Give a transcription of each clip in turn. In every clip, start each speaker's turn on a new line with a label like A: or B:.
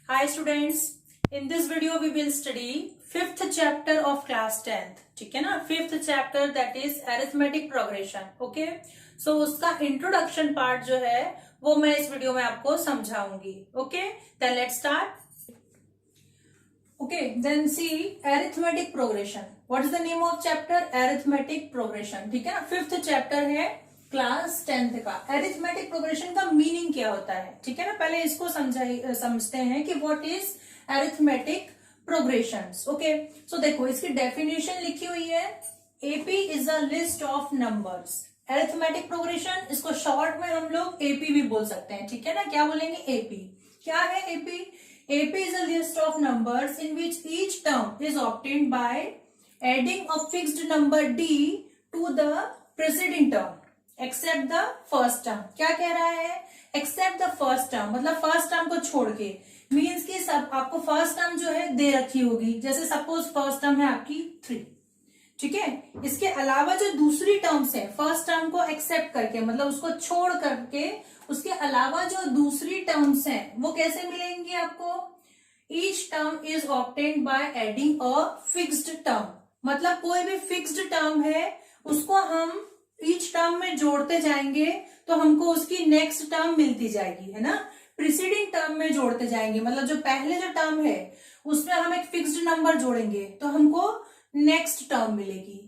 A: Hi students, in this video we will study fifth chapter of class 10th. ठीक है ना, fifth chapter that is arithmetic progression. Okay, so उसका introduction part जो है वो मैं इस वीडियो में आपको समझाऊंगी. Okay, then let's start. Okay, then see arithmetic progression. What is the name of chapter? Arithmetic progression. ठीक है ना, फिफ्थ चैप्टर है क्लास 10th का. अरिथमेटिक प्रोग्रेशन का मीनिंग क्या होता है? ठीक है ना, पहले इसको समझते हैं कि what is arithmetic progressions. Okay, so देखो इसकी डेफिनेशन लिखी हुई है. AP is a list of numbers. Arithmetic progression, इसको शॉर्ट में हम लोग एपी भी बोल सकते हैं. ठीक है ना, क्या बोलेंगे? एपी. क्या है AP? AP is a list of numbers in which each term is obtained by adding a fixed number d to the preceding term except the first term. क्या कह रहा है? except the first term, मतलब first term को छोड़ के. Means कि सब आपको फर्स्ट टर्म जो है दे रखी होगी. जैसे सपोज फर्स्ट टर्म है आपकी 3. ठीक है, इसके अलावा जो दूसरी टर्म्स है फर्स्ट टर्म को एक्सेप्ट करके, मतलब उसको छोड़ करके, उसके अलावा जो दूसरी टर्म्स हैं वो कैसे मिलेंगी आपको? Each term is obtained by adding a fixed term. मतलब कोई भी फिक्स्ड टर्म है उसको हम ईच टर्म में जोड़ते जाएंगे तो हमको उसकी नेक्स्ट टर्म मिलती जाएगी, है ना. प्रीसीडिंग टर्म में जोड़ते जाएंगे, मतलब जो पहले जो टर्म है उसमें हम एक फिक्स्ड नंबर जोड़ेंगे तो हमको नेक्स्ट टर्म मिलेगी.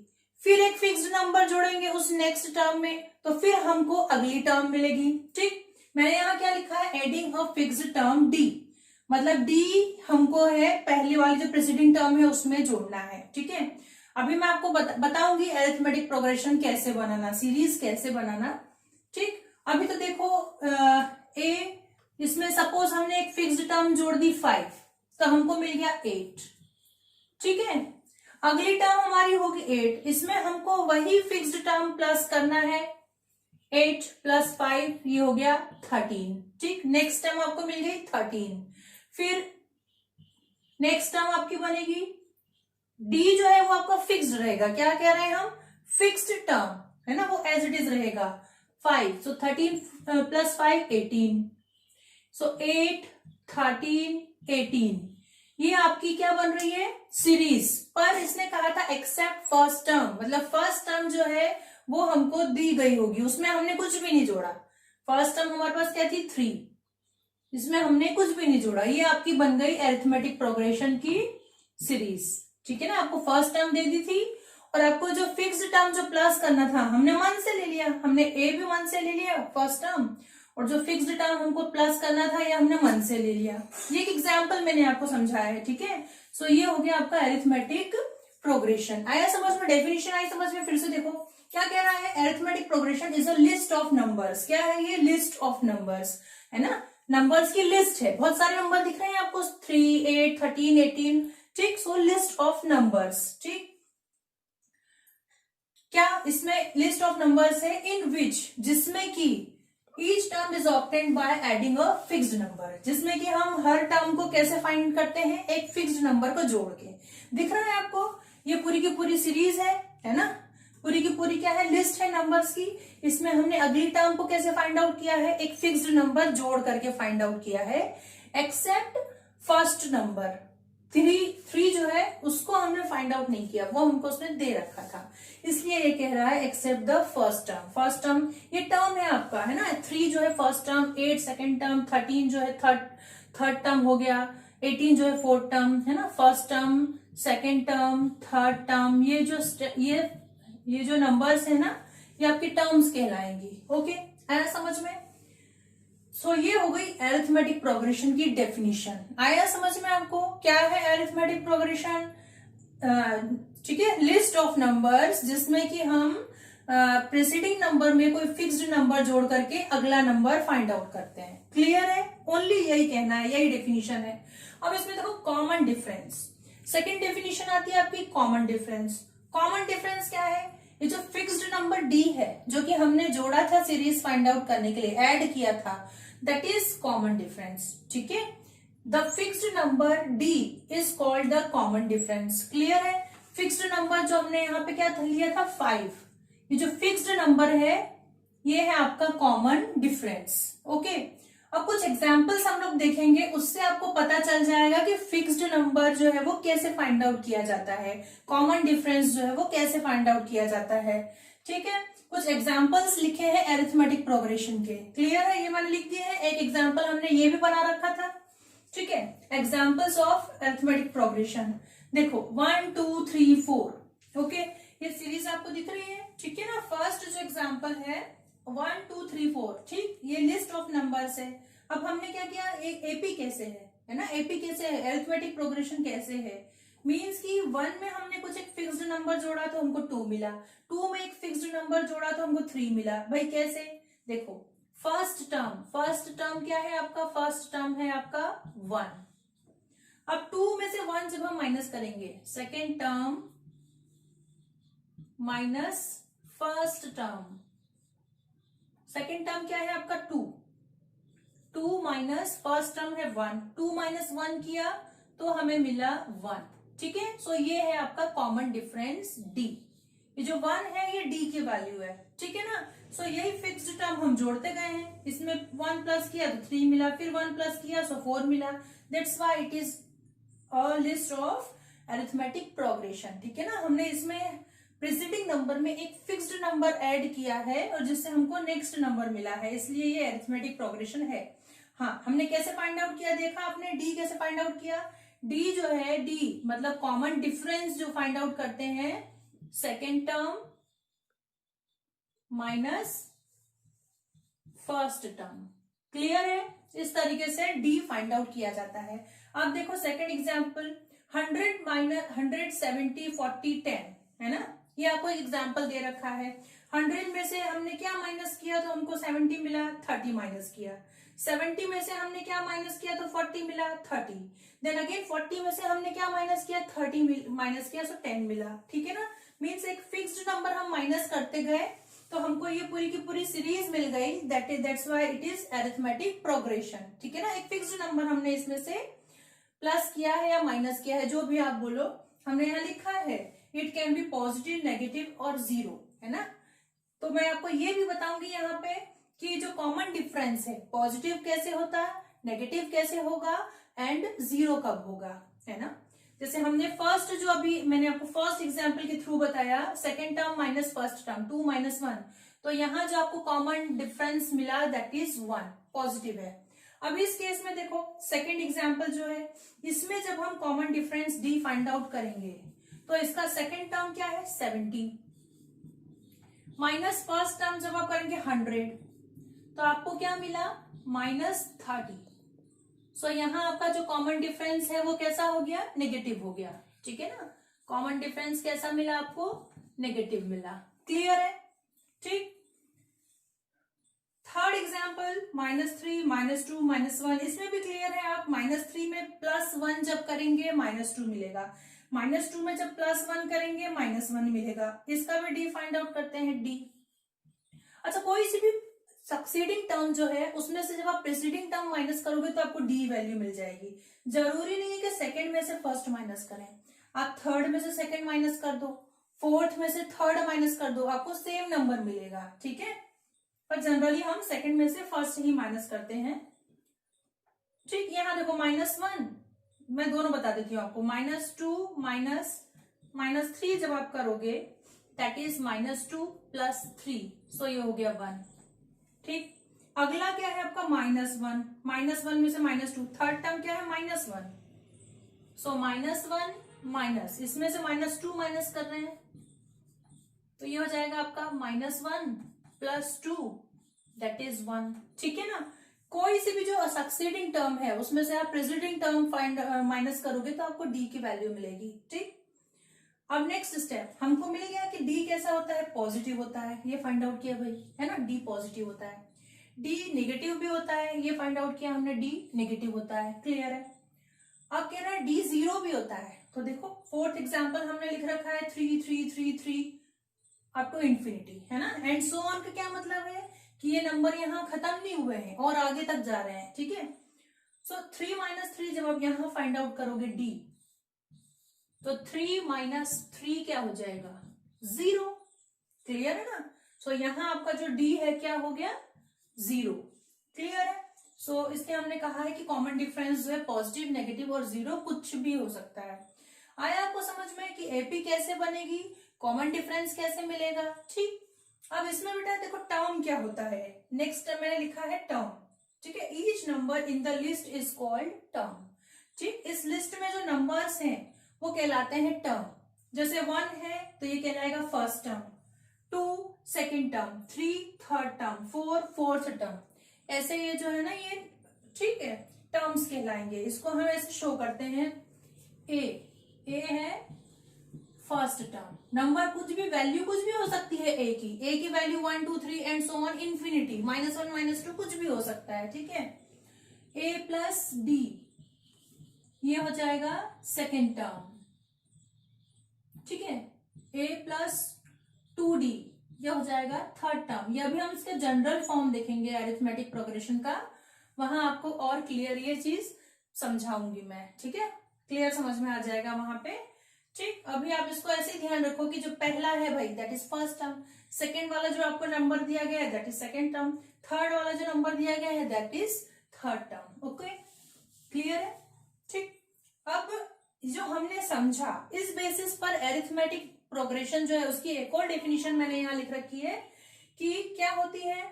A: फिर एक फिक्स्ड नंबर जोड़ेंगे उस नेक्स्ट टर्म में तो फिर हमको अगली टर्म मिलेगी. ठीक, मैंने यहाँ क्या लिखा है? Adding a fixed term D. मतलब डी हमको है पहली वाली जो प्रेसिडिंग टर्म है उसमें जोड़ना है. ठीक है, अभी मैं आपको बताऊंगी अरिथमेटिक प्रोग्रेशन कैसे बनाना, सीरीज कैसे बनाना. ठीक, अभी तो देखो ए, इसमें सपोज हमने एक फिक्स्ड टर्म जोड़ दी 5 तो हमको मिल गया 8. ठीक है, अगली टर्म हमारी होगी 8. इसमें हमको वही फिक्स्ड टर्म प्लस करना है. 8 प्लस 5 ये हो गया 13. ठीक, नेक्स्ट टर्म आपको मिल गई 13. फिर नेक्स्ट टर्म आपकी बनेगी डी जो है वो आपका फिक्स्ड रहेगा. क्या कह रहे हैं हम? फिक्स्ड टर्म है ना, वो एज इट इज रहेगा 5. सो 13 प्लस 5 18. सो 8 13 18 ये आपकी क्या बन रही है? सीरीज. पर इसने कहा था एक्सेप्ट फर्स्ट टर्म, मतलब फर्स्ट टर्म जो है वो हमको दी गई होगी, उसमें हमने कुछ भी नहीं जोड़ा. फर्स्ट टर्म हमारे पास क्या थी? 3. इसमें हमने कुछ भी नहीं जोड़ा. ये आपकी बन गई अरिथमेटिक प्रोग्रेशन की सीरीज. ठीक है ना, आपको फर्स्ट टर्म दे दी थी और आपको जो फिक्स्ड टर्म जो प्लस करना था हमने मन से ले लिया. हमने ए भी मन से ले लिया फर्स्ट टर्म, और जो फिक्स्ड टर्म हमको प्लस करना था ये हमने मन से ले लिया. ये एक एग्जांपल मैंने आपको समझाया है. ठीक है, सो ये हो गया आपका अरिथमेटिक प्रोग्रेशन. आया समझ में? डेफिनेशन आई समझ में? फिर से देखो क्या कह रहा है? Arithmetic progression is a list of numbers. क्या है ये? लिस्ट ऑफ नंबर्स, है ना. नंबर्स की लिस्ट है, बहुत सारे नंबर दिख रहे हैं आपको 3 8 13 18. ठीक, सो लिस्ट ऑफ नंबर्स. ठीक, क्या इसमें लिस्ट ऑफ नंबर्स है? इन विच, जिसमें की each term is obtained by adding a fixed number. जिसमें कि हम हर टर्म को कैसे फाइंड करते हैं? एक फिक्स्ड नंबर को जोड़ के. दिख रहा है आपको? ये पूरी की पूरी सीरीज है ना. पूरी की पूरी क्या है? लिस्ट है नंबर्स की. इसमें हमने अगली टर्म को कैसे फाइंड आउट किया है? एक फिक्स्ड नंबर जोड़ करके फाइंड आउट किया है. एक्सेप्ट फर्स्ट नंबर 3 जो है उसको हमने फाइंड आउट नहीं किया, वो हमको उसने दे रखा था. इसलिए ये कह रहा है except the first term. First term ये टर्म है आपका, है ना. 3 जो है फर्स्ट टर्म, 8 सेकेंड टर्म, 13 जो है थर्ड टर्म हो गया, 18 जो है फोर्थ टर्म, है ना. First term, second term, third term, ये जो नंबर्स है ना ये आपकी टर्म्स कहलाएंगी. ओके, आया समझ में? सो ये हो गई अरिथमेटिक प्रोग्रेशन की डेफिनेशन. आया समझ में आपको? क्या है अरिथमेटिक प्रोग्रेशन? ठीक है, लिस्ट ऑफ नंबर्स जिसमें कि हम प्रीसीडिंग नंबर में कोई फिक्स्ड नंबर जोड़ करके अगला नंबर फाइंड आउट करते हैं. क्लियर है? ओनली यही कहना है, यही डेफिनेशन है. अब इसमें देखो कॉमन डिफरेंस. सेकेंड डेफिनेशन आती है आपकी कॉमन डिफरेंस. कॉमन डिफरेंस क्या है? ये जो फिक्स्ड नंबर डी है जो कि हमने जोड़ा था सीरीज फाइंड आउट करने के लिए, ऐड किया था, दैट इज कॉमन डिफरेंस. ठीक है, the fixed number D is called the common difference. Clear है? फिक्स्ड नंबर जो हमने यहाँ पे क्या लिया था 5, ये जो फिक्स्ड नंबर है ये है आपका कॉमन डिफरेंस. ओके, अब कुछ एग्जाम्पल्स हम लोग देखेंगे, उससे आपको पता चल जाएगा कि फिक्स्ड नंबर जो है वो कैसे फाइंड आउट किया जाता है, कॉमन डिफरेंस जो है वो कैसे फाइंड आउट किया जाता है। ठीक है, कुछ एग्जाम्पल्स लिखे हैं अरिथमेटिक प्रोग्रेशन के, क्लियर है, ये मैंने लिख दिए हैं। एक एग्जाम्पल हमने ये भी बना रखा था। ठीक है, एग्जाम्पल्स ऑफ अरिथमेटिक प्रोग्रेशन देखो 1 2 3 4। ओके, ये सीरीज आपको दिख रही है। ठीक है ना, फर्स्ट जो एग्जाम्पल है 1 2 3 4, ठीक, ये लिस्ट ऑफ नंबर्स है। अब हमने क्या किया, एक एपी कैसे है ना, एपी कैसे है, अरिथमेटिक प्रोग्रेशन कैसे है, मीन्स कि 1 में हमने कुछ एक फिक्स्ड नंबर जोड़ा तो हमको 2 मिला, 2 में एक फिक्स्ड नंबर जोड़ा तो हमको 3 मिला। भाई कैसे, देखो फर्स्ट टर्म क्या है आपका, फर्स्ट टर्म है आपका 1। अब 2 में से 1 जब हम माइनस करेंगे, second term minus first term, second term क्या है आपका 2 माइनस फर्स्ट टर्म है 1, 2 माइनस 1 किया तो हमें मिला 1। ठीक है, सो ये है आपका कॉमन डिफरेंस डी। ये जो 1 है ये डी की वैल्यू है। ठीक है ना, सो यही फिक्स्ड टर्म हम जोड़ते गए हैं, इसमें 1 प्लस किया तो 3 मिला, फिर 1 प्लस किया सो 4 मिला। That's why it is a list of arithmetic progression. ठीक है ना, हमने इसमें प्रीसीडिंग नंबर में एक फिक्स्ड नंबर ऐड किया है और जिससे हमको नेक्स्ट नंबर मिला है, इसलिए ये अरिथमेटिक प्रोग्रेशन है। हाँ, हमने कैसे फाइंड आउट किया देखा आपने, डी कैसे फाइंड आउट किया, डी जो है, डी मतलब कॉमन डिफरेंस जो फाइंड आउट करते हैं, second term minus first term. Clear है, इस तरीके से डी फाइंड आउट किया जाता है। अब देखो सेकेंड एग्जाम्पल 100 माइनस 170 40 10 है ना, ये आपको एग्जाम्पल दे रखा है। 100 में से हमने क्या माइनस किया तो हमको 70 मिला, 30 माइनस किया। 70 में से हमने क्या माइनस किया तो 40 मिला, 30। देन अगेन 40 में से हमने क्या माइनस किया, 30 माइनस किया, सो 10 मिला। ठीक है ना, मीन्स एक फिक्स्ड नंबर हम माइनस करते गए तो हमको ये पूरी की पूरी सीरीज मिल गई। That's why it is arithmetic progression. ठीक है ना, एक फिक्स्ड नंबर हमने इसमें से प्लस किया है या माइनस किया है, जो भी आप बोलो, हमने यहाँ लिखा है it can be positive, negative और जीरो, है ना। तो मैं आपको ये भी बताऊंगी यहाँ पे कि जो कॉमन डिफरेंस है, पॉजिटिव कैसे होता है, नेगेटिव कैसे होगा एंड जीरो कब होगा, है ना। जैसे हमने फर्स्ट जो अभी मैंने आपको फर्स्ट एग्जांपल के थ्रू बताया, second term minus first term 2 minus 1, तो यहाँ जो आपको कॉमन डिफरेंस मिला दैट इज 1, पॉजिटिव है। अब इस केस में देखो सेकेंड एग्जाम्पल जो है, इसमें जब हम common difference D find out करेंगे तो इसका सेकेंड टर्म क्या है 70 माइनस फर्स्ट टर्म जब आप करेंगे 100 तो आपको क्या मिला -30। सो यहाँ आपका जो कॉमन डिफरेंस है वो कैसा हो गया, नेगेटिव हो गया। ठीक है ना, कॉमन डिफरेंस कैसा मिला आपको, नेगेटिव मिला। क्लियर है, ठीक। थर्ड एग्जाम्पल -3 -2 -1, इसमें भी क्लियर है। आप -3 में +1 जब करेंगे -2 मिलेगा, -2 में जब +1 करेंगे -1 मिलेगा। इसका भी डी फाइंड आउट करते हैं, डी। अच्छा, कोई सी भी सक्सीडिंग टर्म जो है उसमें से जब आप प्रीसीडिंग टर्म माइनस करोगे तो आपको डी वैल्यू मिल जाएगी। जरूरी नहीं है कि सेकंड में से फर्स्ट माइनस करें, आप थर्ड में से सेकंड माइनस कर दो, फोर्थ में से थर्ड माइनस कर दो, आपको सेम नंबर मिलेगा। ठीक है, पर जनरली हम सेकंड में से फर्स्ट ही माइनस करते हैं। ठीक, यहाँ देखो -1, मैं दोनों बता देती हूँ आपको, -2 -3 जब आप करोगे दैट इज -2 + 3, सो ये हो गया 1। ठीक, अगला क्या है आपका -1, -1 में से -2, थर्ड टर्म क्या है -1, सो -1 माइनस, इसमें से -2 माइनस कर रहे हैं तो ये हो जाएगा आपका -1 + 2 दैट इज 1। ठीक है ना, कोई सी भी जो सक्सीडिंग टर्म है उसमें से आप प्रीसीडिंग टर्म माइनस करोगे तो आपको डी की वैल्यू मिलेगी। ठीक, अब नेक्स्ट स्टेप हमको मिल गया कि डी कैसा होता है, पॉजिटिव होता है, ये फाइंड आउट किया भाई, है ना, डी पॉजिटिव होता है। डी नेगेटिव भी होता है, ये फाइंड आउट किया हमने, डी नेगेटिव होता है। क्लियर है, अब कह रहा है डी जीरो भी होता है, तो देखो फोर्थ एग्जाम्पल हमने लिख रखा है 3 3 3 3 अप टू इंफिनिटी, है ना, एंड सो ऑन का क्या मतलब है कि ये नंबर यहाँ खत्म नहीं हुए हैं और आगे तक जा रहे हैं। ठीक है, सो 3 - 3 जब आप यहाँ फाइंड आउट करोगे डी, तो 3 - 3 क्या हो जाएगा, 0। क्लियर है ना, सो यहाँ आपका जो डी है क्या हो गया, 0। क्लियर है, सो इसलिए हमने कहा है कि कॉमन डिफरेंस जो है पॉजिटिव, नेगेटिव और जीरो कुछ भी हो सकता है। आया आपको समझ में कि एपी कैसे बनेगी, कॉमन डिफरेंस कैसे मिलेगा। ठीक, अब इसमें बेटा देखो टर्म क्या होता है। नेक्स्ट टर्म मैंने लिखा है टर्म, ठीक है। Each number in the list is called term. ठीक, इस लिस्ट में जो नंबर्स हैं वो कहलाते हैं टर्म। जैसे 1 है तो ये कहलाएगा first term, 2 second term, 3 third term, 4 fourth term. ऐसे ये जो है ना ये, ठीक है, टर्म्स कहलाएंगे। इसको हम ऐसे शो करते हैं। ए है फर्स्ट टर्म, नंबर कुछ भी, वैल्यू कुछ भी हो सकती है ए की value 1 2 3 and so on infinity, -1 -2 कुछ भी हो सकता है, ठीक है। ए प्लस डी ये हो जाएगा सेकेंड टर्म, ठीक है। ए प्लस 2d ये हो जाएगा थर्ड टर्म। ये अभी हम इसके जनरल फॉर्म देखेंगे अरिथमेटिक प्रोग्रेशन का, वहां आपको और क्लियर ये चीज समझाऊंगी मैं, ठीक है। क्लियर समझ में आ जाएगा वहां पे। ठीक, अभी आप इसको ऐसे ही ध्यान रखो कि जो पहला है भाई that is first term, second वाला जो आपको नंबर दिया गया है that is second term, third वाला जो नंबर दिया गया है that is third term. Okay, clear है। ठीक, अब जो हमने समझा इस बेसिस पर अरिथमेटिक प्रोग्रेशन जो है उसकी एक और डेफिनेशन मैंने यहां लिख रखी है कि क्या होती है।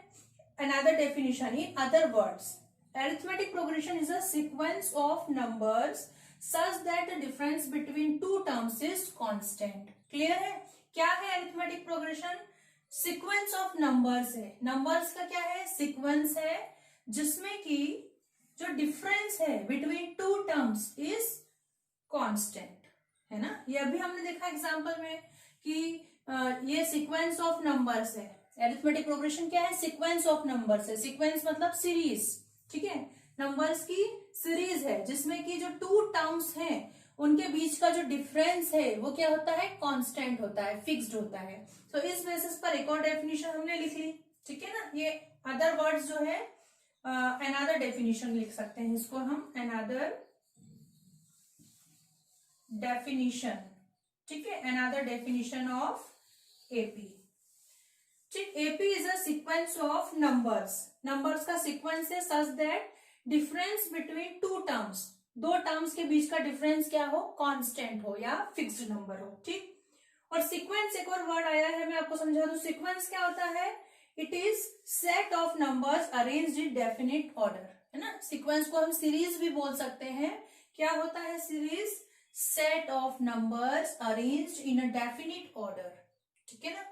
A: Another definition in other words, arithmetic progression is a sequence of numbers such that the difference between two terms is constant। Clear है। क्या है arithmetic progression? Sequence of numbers है। नंबर्स का क्या है? सीक्वेंस है जिसमें कि जो डिफरेंस है between two terms is constant, है ना। ये अभी हमने देखा एग्जांपल में कि ये सीक्वेंस ऑफ नंबर्स है। अरिथमेटिक प्रोग्रेशन क्या है? सीक्वेंस ऑफ नंबर्स है। सीक्वेंस मतलब सीरीज, ठीक है, नंबर्स की सीरीज है जिसमें कि जो टू टर्म्स हैं उनके बीच का जो डिफरेंस है वो क्या होता है? कांस्टेंट होता है, फिक्स्ड होता है। तो इस बेसिस पर एक और डेफिनेशन हमने लिख ली, ठीक है ना। ये अदर वर्ड्स जो है अनदर डेफिनेशन लिख सकते हैं इसको हम, अनदर डेफिनेशन, ठीक है, अनदर डेफिनेशन ऑफ एपी। ठीक, AP is a sequence of numbers, numbers का सीक्वेंस है such that difference between two terms, दो टर्म्स के बीच का डिफरेंस क्या हो? कांस्टेंट हो या फिक्स्ड नंबर हो। ठीक, और सीक्वेंस एक और वर्ड आया है, मैं आपको समझा दूं। सीक्वेंस क्या होता है? It is set of numbers arranged in definite order, है ना। सीक्वेंस को हम सीरीज भी बोल सकते हैं। क्या होता है series? Set of numbers arranged in a definite order, ठीक है ना।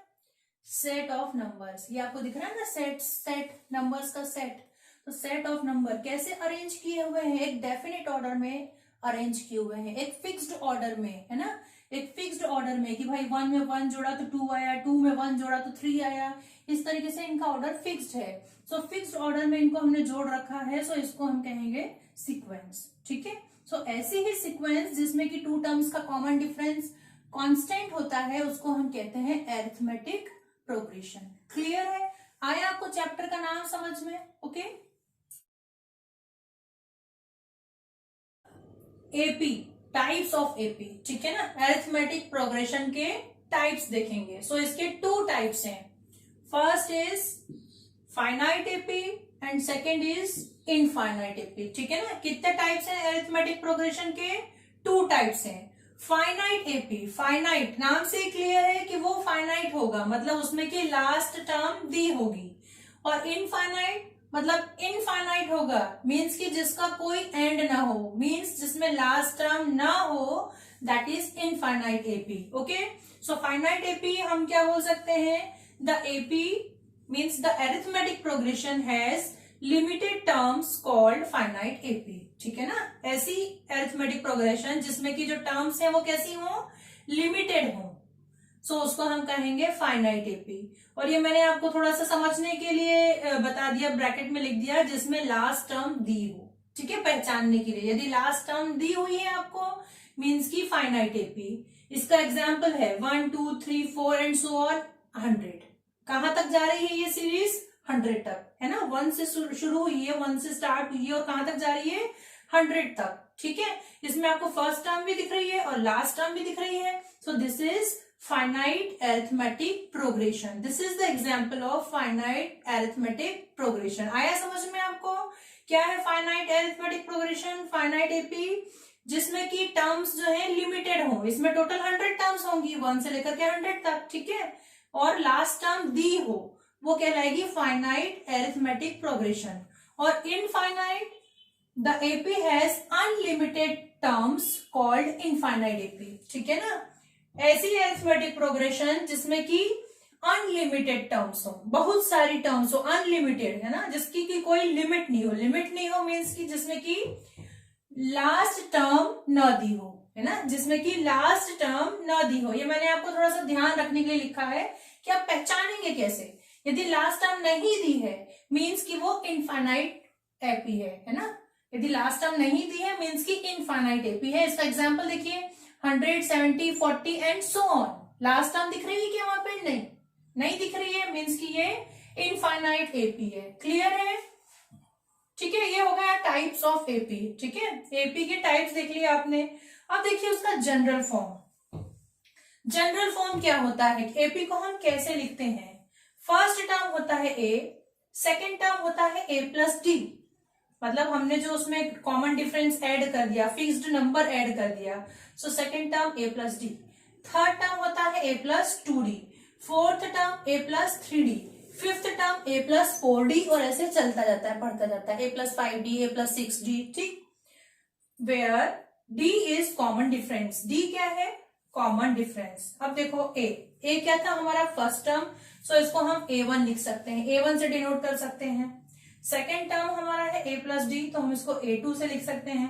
A: सेट ऑफ नंबर्स, ये आपको दिख रहा है ना, सेट नंबर्स का सेट। तो सेट ऑफ नंबर कैसे अरेंज किए हुए हैं? एक डेफिनेट ऑर्डर में अरेंज किए हुए हैं, एक फिक्स्ड ऑर्डर में, है ना। एक फिक्स्ड ऑर्डर में कि भाई 1 में 1 जोड़ा तो 2 आया, 2 में 1 जोड़ा तो 3 आया, इस तरीके से इनका ऑर्डर फिक्स्ड है। सो फिक्स्ड ऑर्डर में इनको हमने जोड़ रखा है, सो इसको हम कहेंगे सीक्वेंस, ठीक है। सो ऐसी ही सीक्वेंस जिसमें कि टू टर्म्स का कॉमन डिफरेंस कांस्टेंट होता है उसको हम कहते हैं अरिथमेटिक प्रोग्रेशन। क्लियर है? आया आपको चैप्टर का नाम समझ में? Okay. AP, types of AP, ठीक है ना। अरिथमेटिक प्रोग्रेशन के टाइप्स देखेंगे। सो इसके 2 टाइप्स हैं। First is finite AP and second is infinite AP, ठीक है ना। कितने टाइप्स हैं अरिथमेटिक प्रोग्रेशन के? 2 टाइप्स हैं। फाइनाइट एपी, फाइनाइट नाम से क्लियर है कि वो फाइनाइट होगा, मतलब उसमें की लास्ट टर्म दी होगी। और इनफाइनाइट मतलब इनफाइनाइट होगा, मीन्स कि जिसका कोई एंड ना हो, मीन्स जिसमें लास्ट टर्म ना हो, that is infinite AP. Okay, so finite AP हम क्या बोल सकते हैं? The AP means the arithmetic progression has limited terms called finite AP, ठीक है ना। ऐसी अरिथमेटिक प्रोग्रेशन जिसमें की जो टर्म्स है वो कैसी हो? लिमिटेड हो, सो उसको हम कहेंगे फाइनाइट एपी। और ये मैंने आपको थोड़ा सा समझने के लिए बता दिया, ब्रैकेट में लिख दिया, जिसमें लास्ट टर्म दी हो, ठीक है, पहचानने के लिए। यदि लास्ट टर्म दी हुई है आपको, मीन्स की फाइनाइट एपी। इसका एग्जाम्पल है 1 2 3 4 एंड सो ऑन 100। कहां तक जा रही है ये सीरीज? 100 तक, है ना। 1 से शुरू हुई है, 1 से स्टार्ट हुई है और कहां तक जा रही है? 100 तक, ठीक है। इसमें आपको फर्स्ट टर्म भी दिख रही है और लास्ट टर्म भी दिख रही है। So this is finite arithmetic progression. This is the example of finite arithmetic progression. आया समझ में आपको क्या है finite arithmetic progression? Finite AP जिसमें कि टर्म्स जो है लिमिटेड हो, इसमें टोटल 100 टर्म्स होंगी 1 से लेकर के 100 तक, ठीक है, और लास्ट टर्म दी हो, वो कहलाएगी फाइनाइट अरिथमेटिक प्रोग्रेशन। और infinite the AP has unlimited terms called infinite AP, ठीक है ना। ऐसी अरिथमेटिक प्रोग्रेशन जिसमें कि अनलिमिटेड टर्म्स हो, बहुत सारी टर्म्स हो, अनलिमिटेड है ना, जिसकी की कोई लिमिट नहीं हो। लिमिट नहीं हो मीन्स की जिसमें कि लास्ट टर्म न दी हो, है ना, जिसमें कि लास्ट टर्म न दी हो। ये मैंने आपको थोड़ा सा ध्यान रखने के लिए लिखा है कि आप पहचानेंगे कैसे। यदि लास्ट टर्म नहीं दी है मीन्स कि वो इनफाइनाइट एपी है ना। यदि लास्ट टर्म नहीं दी है मीन्स की इनफाइनाइट एपी है। इसका एग्जाम्पल देखिए 100, 70, 40 and so on. Last term दिख रही है क्या वहां पे? नहीं दिख रही है मीन्स की ये इनफाइनाइट एपी है। क्लियर है? ठीक है, ये हो गया टाइप्स ऑफ एपी, ठीक है। एपी के टाइप्स देख लिया आपने। अब देखिए उसका जनरल फॉर्म। जनरल फॉर्म क्या होता है? एपी को हम कैसे लिखते हैं? फर्स्ट टर्म होता है ए, सेकेंड टर्म होता है ए प्लस डी, मतलब हमने जो उसमें कॉमन डिफरेंस ऐड कर दिया, फिक्स्ड नंबर ऐड कर दिया, सो सेकेंड टर्म ए प्लस डी। थर्ड टर्म होता है a plus 2d, fourth term A plus 3d, fifth term A plus 4d, और ऐसे चलता जाता है, बढ़ता जाता है, a plus 5d, A plus 6d, ठीक। Where d is common difference. D क्या है? Common difference. अब देखो ए क्या था हमारा? फर्स्ट टर्म, सो इसको हम A1 लिख सकते हैं, A1 से डिनोट कर सकते हैं। सेकेंड टर्म हमारा है ए प्लस डी, तो हम इसको A2 से लिख सकते हैं।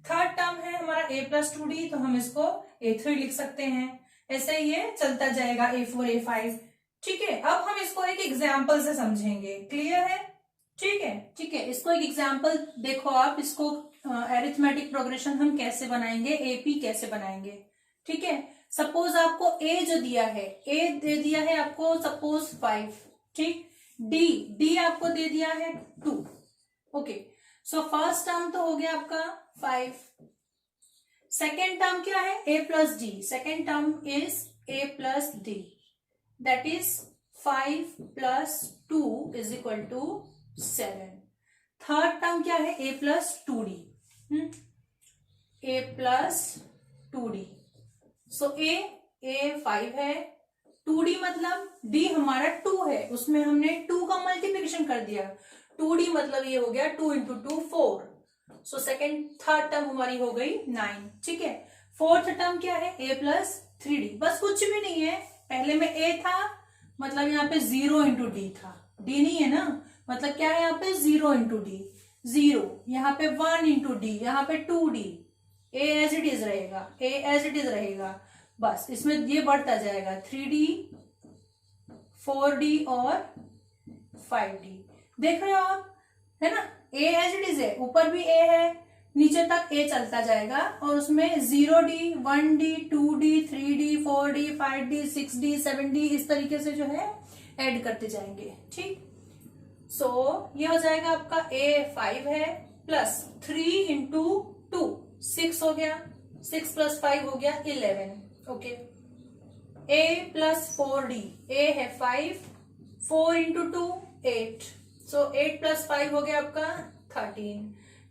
A: थर्ड टर्म है हमारा ए प्लस 2d, तो हम इसको A3 लिख सकते हैं। ऐसे ये चलता जाएगा A4, A5, ठीक है। अब हम इसको एक एग्जाम्पल से समझेंगे। क्लियर है? ठीक है, ठीक है। इसको एक एग्जाम्पल देखो आप, इसको अरिथमेटिक प्रोग्रेशन हम कैसे बनाएंगे, एपी कैसे बनाएंगे, ठीक है। सपोज आपको ए जो दिया है, ए दे दिया है आपको सपोज 5, ठीक। डी आपको दे दिया है 2, ओके। सो फर्स्ट टर्म तो हो गया आपका 5। सेकेंड टर्म क्या है? A plus d. Second term is a plus d, that is 5 plus 2 is equal to 7। Third term क्या है? A plus 2d, A plus 2d। सो ए 5 है, 2d मतलब d हमारा 2 है, उसमें हमने 2 का मल्टीप्लिकेशन कर दिया, 2d मतलब ये हो गया 2 इंटू 2 4। सो थर्ड टर्म हमारी हो गई 9, ठीक है। फोर्थ टर्म क्या है? a प्लस 3d, बस कुछ भी नहीं है, पहले में a था, मतलब यहाँ पे 0 इंटू डी था, d नहीं है ना, मतलब क्या है यहाँ पे 0 इंटू डी, 0, यहाँ पे 1 इंटू डी, यहाँ पे 2d, a as it is रहेगा, a एज इट इज रहेगा, बस इसमें ये बढ़ता जाएगा 3d, 4d और 5d। देख रहे हो आप, है ना, a एज इट इज है, ऊपर भी a है, नीचे तक a चलता जाएगा, और उसमें 0d, 1d, 2d, 3d, 4d, 5d, 6d, 7d इस तरीके से जो है ऐड करते जाएंगे, ठीक। सो ये हो जाएगा आपका a 5 है, प्लस 3 इंटू 2 6 हो गया, 6 प्लस 5 हो गया 11, okay. a plus 4d, a है 5, 4 इंटू 2 8, सो 8 प्लस 5 हो गया आपका 13।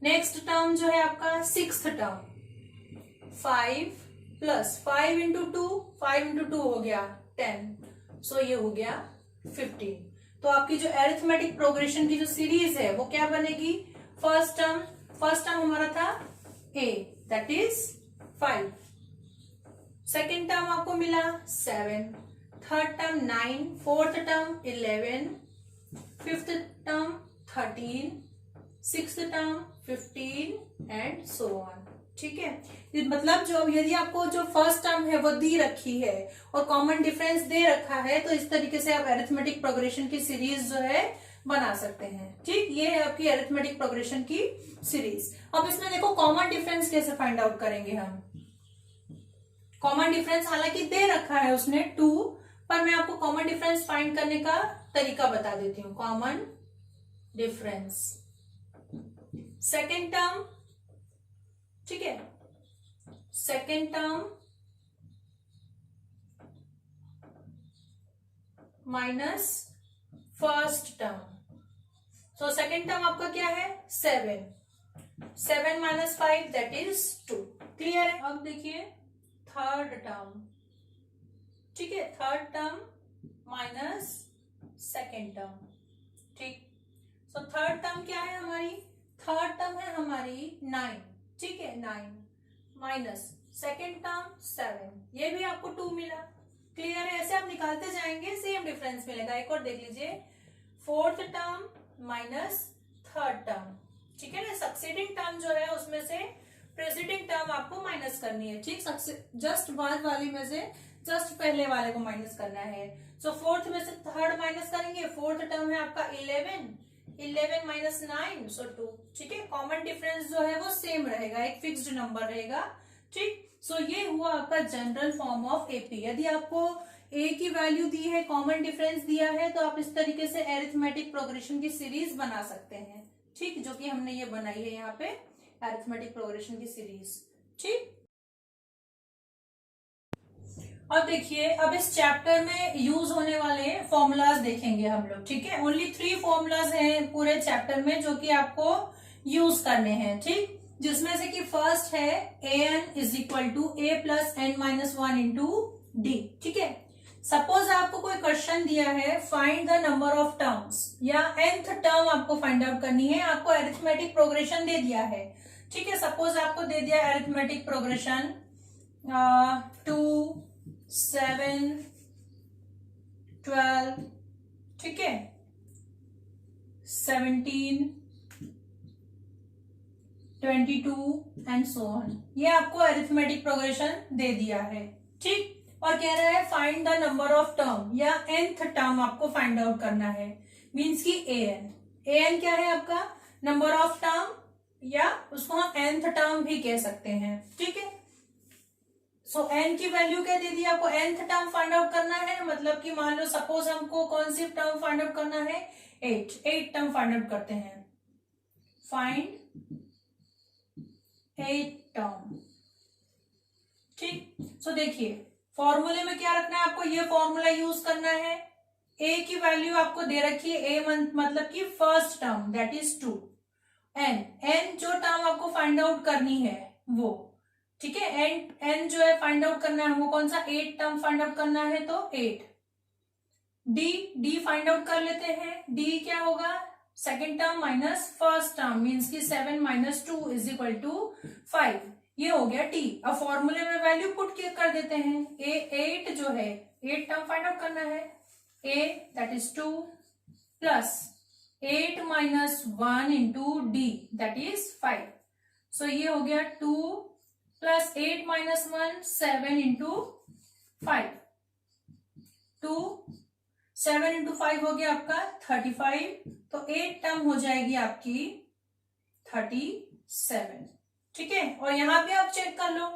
A: नेक्स्ट टर्म जो है आपका sixth term, 5 plus 5 into 2, 5 into 2 हो गया 10, सो ये हो गया 15। तो आपकी जो अरिथमेटिक प्रोग्रेशन की जो सीरीज है वो क्या बनेगी? फर्स्ट टर्म हमारा था a, that is 5, second term आपको मिला 7, third term 9, fourth term 11, fifth term 13, sixth term 15 and so on, ठीक है। मतलब जो यदि आपको जो फर्स्ट टर्म है वो दी रखी है और कॉमन डिफरेंस दे रखा है, तो इस तरीके से आप अरिथमेटिक प्रोग्रेशन की सीरीज जो है बना सकते हैं, ठीक। ये है आपकी अरिथमेटिक प्रोग्रेशन की सीरीज। अब इसमें देखो कॉमन डिफरेंस कैसे फाइंड आउट करेंगे हम। कॉमन डिफरेंस हालांकि दे रखा है उसने 2, पर मैं आपको कॉमन डिफरेंस फाइंड करने का तरीका बता देती हूँ। कॉमन डिफरेंस सेकेंड टर्म, ठीक है, second term minus first term, so second term आपका क्या है 7, 7 माइनस 5 दैट इज 2। क्लियर है। अब देखिए थर्ड टर्म, ठीक है, third term minus second term, ठीक। सो थर्ड टर्म क्या है हमारी, थर्ड टर्म है हमारी 9, ठीक है, 9 माइनस सेकेंड टर्म 7, ये भी आपको 2 मिला। क्लियर है। ऐसे आप निकालते जाएंगे सेम डिफरेंस मिलेगा। एक और देख लीजिए, fourth term minus third term, ठीक है ना। सक्सीडिंग टर्म जो है उसमें से प्रेसिडिंग टर्म आपको माइनस करनी है, ठीक। जस्ट बाद वाली में से जस्ट पहले वाले को माइनस करना है। सो फोर्थ में से थर्ड माइनस करेंगे, फोर्थ टर्म है आपका 11, 11 माइनस 9 सो 2, ठीक है। कॉमन डिफरेंस जो है वो सेम रहेगा, एक फिक्स्ड नंबर रहेगा, ठीक। सो ये हुआ आपका जनरल फॉर्म ऑफ एपी। यदि आपको ए की वैल्यू दी है, कॉमन डिफरेंस दिया है, तो आप इस तरीके से एरिथमेटिक प्रोग्रेशन की सीरीज बना सकते हैं, ठीक, जो कि हमने ये बनाई है यहाँ पे एरिथमेटिक प्रोग्रेशन की सीरीज, ठीक। अब देखिए, अब इस चैप्टर में यूज होने वाले फॉर्मूलाज देखेंगे हम लोग, ठीक है। ओनली 3 फॉर्मूलाज हैं पूरे चैप्टर में जो कि आपको यूज करने हैं, ठीक। जिसमें से कि फर्स्ट है an is equal to a plus n minus 1 into d, ठीक है। सपोज आपको कोई क्वेश्चन दिया है, find the number of terms, या nth टर्म आपको फाइंड आउट करनी है, आपको अरिथमेटिक प्रोग्रेशन दे दिया है, ठीक है। सपोज आपको दे दिया अरिथमेटिक प्रोग्रेशन 2, 7, 12, ठीक है, 17, 22 एंड सो ऑन। ये आपको अरिथमेटिक प्रोग्रेशन दे दिया है, ठीक। और कह रहा है find the number of term, या nth टर्म आपको फाइंड आउट करना है, मींस की an क्या है आपका नंबर ऑफ टर्म, या उसको हम nth टर्म भी कह सकते हैं, ठीक है। सो n की वैल्यू क्या दे दी आपको, nth टर्म फाइंड आउट करना है, मतलब कि मान लो सपोज हमको कौन सी टर्म फाइंड आउट करना है, 8 टर्म फाइंड आउट करते हैं, फाइंड 8 टर्म, ठीक। सो देखिए फॉर्मूले में क्या रखना है आपको, ये फॉर्मूला यूज करना है। a की वैल्यू आपको दे रखी है, a मतलब कि first term that is 2, n जो टर्म आपको फाइंड आउट करनी है वो, ठीक है। n जो है फाइंड आउट करना है वो कौन सा, 8 टर्म फाइंड आउट करना है तो 8। d फाइंड आउट कर लेते हैं, d क्या होगा, second term minus first term, means की 7 माइनस 2 इज इक्वल टू 5, ये हो गया t। अब फॉर्मूले में वैल्यू पुट कर देते हैं, a 8 जो है 8 टर्म फाइंड आउट करना है, a that is 2 plus 8 minus 1 into D that is 5। So ये हो गया 2 प्लस 8 माइनस 1 7 इंटू 5, 2 7 इंटू 5 हो गया आपका 35, तो 8 टर्म हो जाएगी आपकी 37, ठीक है। और यहाँ पे आप चेक कर लो,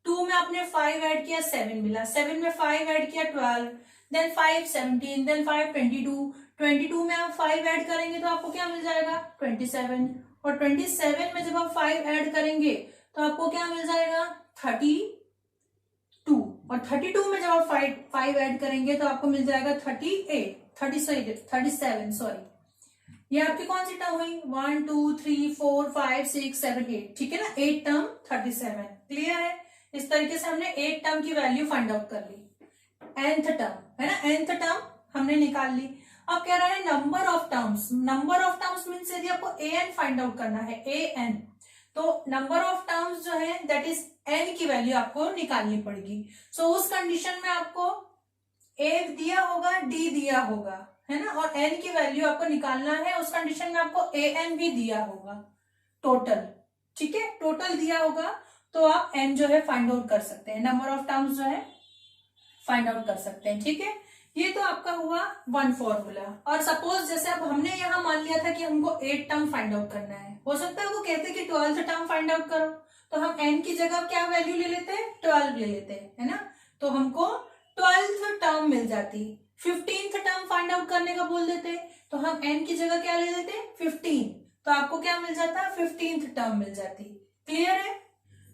A: 2 में आपने 5 ऐड किया 7 मिला, 7 में 5 ऐड किया 12, देन 5 17, देन 5 22, 22 में आप 5 ऐड करेंगे तो आपको क्या मिल जाएगा 27, और 27 में जब आप 5 ऐड करेंगे तो आपको क्या मिल जाएगा 32, और 32 में जब आप 5 ऐड करेंगे तो आपको मिल जाएगा 37, सॉरी। ये आपकी कौन सी टर्म हुई, 1 2 3 4 5 6 7 8, ठीक है ना, 8 टर्म 37। क्लियर है। इस तरीके से हमने 8 टर्म की वैल्यू फाइंड आउट कर ली, nth टर्म है ना, nth टर्म हमने निकाल ली। अब कह रहा है number of terms, number of terms means यदि आपको an फाइंड आउट करना है, an, तो नंबर ऑफ टर्म्स जो है दैट इज n की वैल्यू आपको निकालनी पड़ेगी। सो उस कंडीशन में आपको a दिया होगा, d दिया होगा, है ना, और n की वैल्यू आपको निकालना है, उस कंडीशन में आपको an भी दिया होगा टोटल, ठीक है, टोटल दिया होगा, तो आप n जो है फाइंड आउट कर सकते हैं, नंबर ऑफ टर्म्स जो है फाइंड आउट कर सकते हैं, ठीक है। ये तो आपका हुआ वन फॉर्मूला। और सपोज जैसे अब हमने यहाँ मान लिया था कि हमको 8 टर्म फाइंड आउट करना है, हो सकता है वो कहते कि 12th टर्म फाइंड आउट करो, तो हम n की जगह क्या वैल्यू ले लेते हैं, 12 ले लेते हैं, है ना, तो हमको 12th टर्म मिल जाती। 15th टर्म फाइंड आउट करने का बोल देते तो हम n की जगह क्या ले लेते 15, तो आपको क्या मिल जाता 15th टर्म मिल जाती। क्लियर है।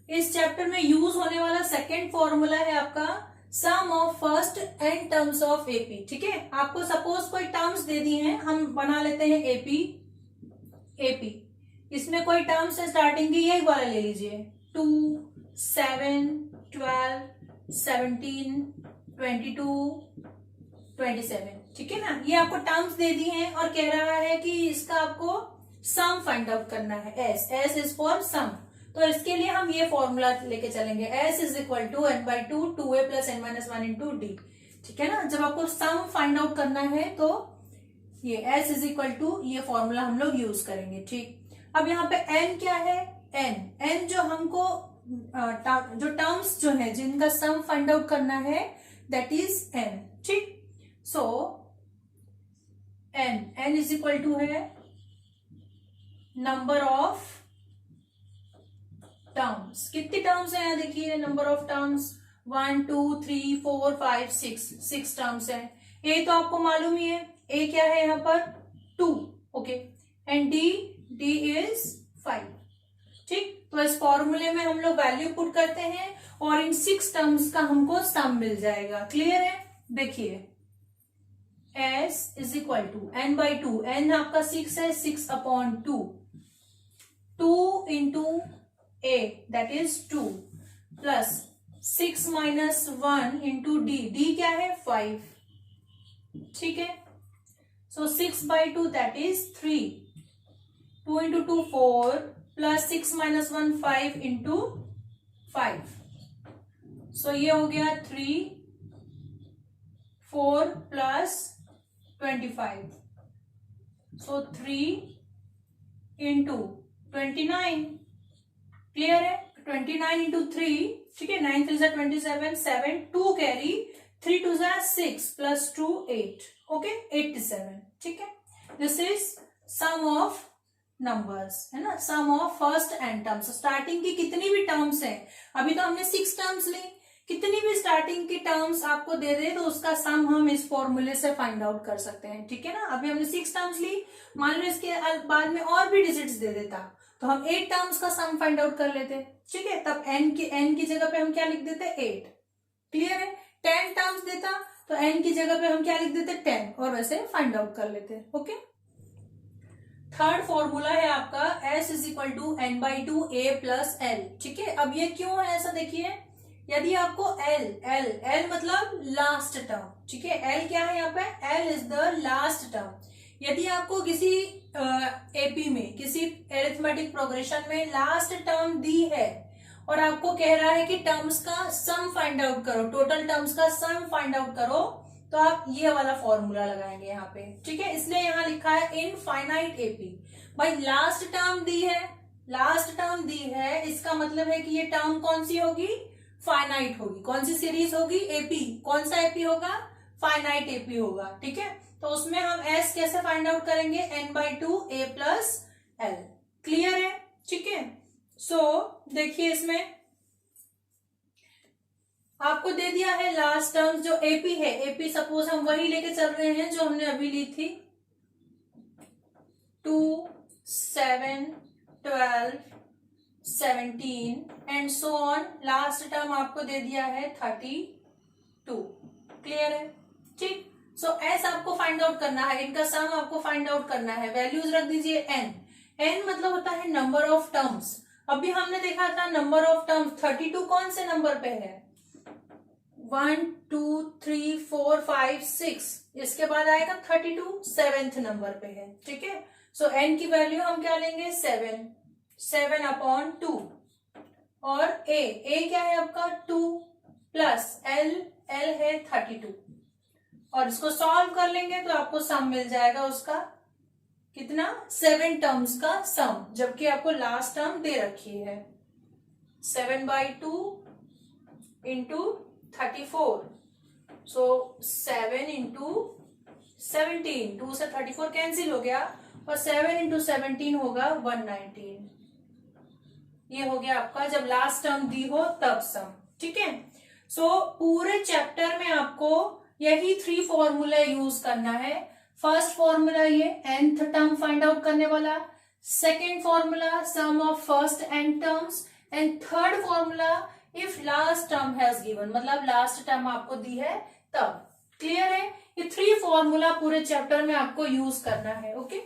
A: इस चैप्टर में यूज होने वाला सेकेंड फॉर्मूला है आपका sum of first n terms of AP, ठीक है। आपको सपोज कोई टर्म्स दे दी हैं, हम बना लेते हैं एपी, एपी, इसमें कोई टर्म्स है स्टार्टिंग की, यही वाला ले लीजिए, 2, 7, 12, 17, 22, 27, ठीक है ना। ये आपको टर्म्स दे दी हैं और कह रहा है कि इसका आपको सम फाइंड आउट करना है, एस इज फॉर सम। तो इसके लिए हम ये फॉर्मूला लेके चलेंगे, s is equal to n by two 2a plus n minus 1 into d, ठीक है ना। जब आपको सम फाइंड आउट करना है तो ये s इज इक्वल टू ये फॉर्मूला हम लोग यूज करेंगे, ठीक। अब यहाँ पे n क्या है, n जो हमको जो टर्म्स जो है जिनका सम फाइंड आउट करना है दैट इज n, ठीक। सो n इज इक्वल टू है नंबर ऑफ टर्म्स। कितनी टर्म्स है यहाँ देखिए, नंबर ऑफ टर्म्स 1 2 3 4 5 6 टर्म्स है। ए तो आपको मालूम ही है, ए क्या है यहाँ पर 2, ओके, एंड डी इज 5, ठीक। तो इस फॉर्मूले में हम लोग वैल्यू पुट करते हैं और इन 6 टर्म्स का हमको सम मिल जाएगा। क्लियर है, देखिए s is equal to n by two, n आपका 6 है, 6 upon 2, 2 into a that is 2 plus 6 minus 1 into d क्या है 5, ठीक है। So 6 by two that is 3, 2 into 2 4 plus 6 minus 1 5 into 5, so ये हो गया 3 4 प्लस 25, सो 3 इंटू 29, क्लियर है। 29 इंटू 3, ठीक है, 9 3 27, 7 2 कैरी, 3 2 6 प्लस 2 8, ओके 87, ठीक है। This is sum of numbers, है ना, sum of first n terms. Starting की कितनी भी टर्म्स है, अभी तो हमने 6 टर्म्स ली, कितनी भी स्टार्टिंग की टर्म्स आपको दे दे तो उसका सम हम इस फॉर्मूले से फाइंड आउट कर सकते हैं, ठीक है ना। अभी हमने 6 टर्म्स ली, मान लो इसके बाद में और भी डिजिट्स दे देता तो हम 8 टर्म्स का सम फाइंड आउट कर लेते, ठीक है। तब n की जगह पे हम क्या लिख देते 8, क्लियर है। 10 टर्म्स देता तो n की जगह पे हम क्या लिख देते 10 और वैसे फाइंड आउट कर लेते, ओके। थर्ड फॉर्मूला है आपका s is equal to n by two a plus l, ठीक है। अब ये क्यों है ऐसा देखिए, यदि आपको L मतलब लास्ट टर्म, ठीक है, L क्या है यहाँ पे, L is the last term. यदि आपको किसी एपी में, किसी एरिथमेटिक प्रोग्रेशन में लास्ट टर्म दी है और आपको कह रहा है कि टर्म्स का सम फाइंड आउट करो, टोटल टर्म्स का सम फाइंड आउट करो, तो आप ये वाला फॉर्मूला लगाएंगे यहाँ पे, ठीक है। इसलिए यहाँ लिखा है इनफाइनाइट एपी। भाई लास्ट टर्म दी है, लास्ट टर्म दी है, इसका मतलब है कि ये टर्म कौन सी होगी, फाइनाइट होगी। कौन सी सीरीज होगी, एपी। कौन सा एपी होगा, फाइनाइट एपी होगा, ठीक है। तो उसमें हम s कैसे फाइंड आउट करेंगे, n by two a plus L, clear है, ठीक है। सो देखिए इसमें आपको दे दिया है लास्ट टर्म जो एपी है, एपी सपोज हम वही लेके चल रहे हैं जो हमने अभी ली थी, 2 7 12 17 and so on. Last term आपको दे दिया है 32, क्लियर है, ठीक। सो एस आपको फाइंड आउट करना है, इनका सम आपको फाइंड आउट करना है। वैल्यूज रख दीजिए n मतलब होता है नंबर ऑफ टर्म्स। अभी हमने देखा था नंबर ऑफ टर्म्स 32 कौन से नंबर पे है, 1 2 3 4 5 6, इसके बाद आएगा 32 7th नंबर पे है, ठीक है। सो n की वैल्यू हम क्या लेंगे 7 अपॉन 2 और a क्या है आपका 2 प्लस l है 32 और इसको सॉल्व कर लेंगे तो आपको सम मिल जाएगा उसका कितना 7 टर्म्स का सम, जबकि आपको लास्ट टर्म दे रखी है 7 by two into 34, so 7 into 17, 2 से 34 कैंसिल हो गया और 7 इंटू 17 होगा 119। ये हो गया आपका जब लास्ट टर्म दी हो तब सम, ठीक है। सो पूरे चैप्टर में आपको यही 3 फॉर्मूला यूज करना है। फर्स्ट फॉर्मूला ये nth टर्म फाइंड आउट करने वाला, second formula some of first n terms and third formula if last term has given, मतलब लास्ट टर्म आपको दी है तब, क्लियर है। ये 3 फॉर्मूला पूरे चैप्टर में आपको यूज करना है, ओके।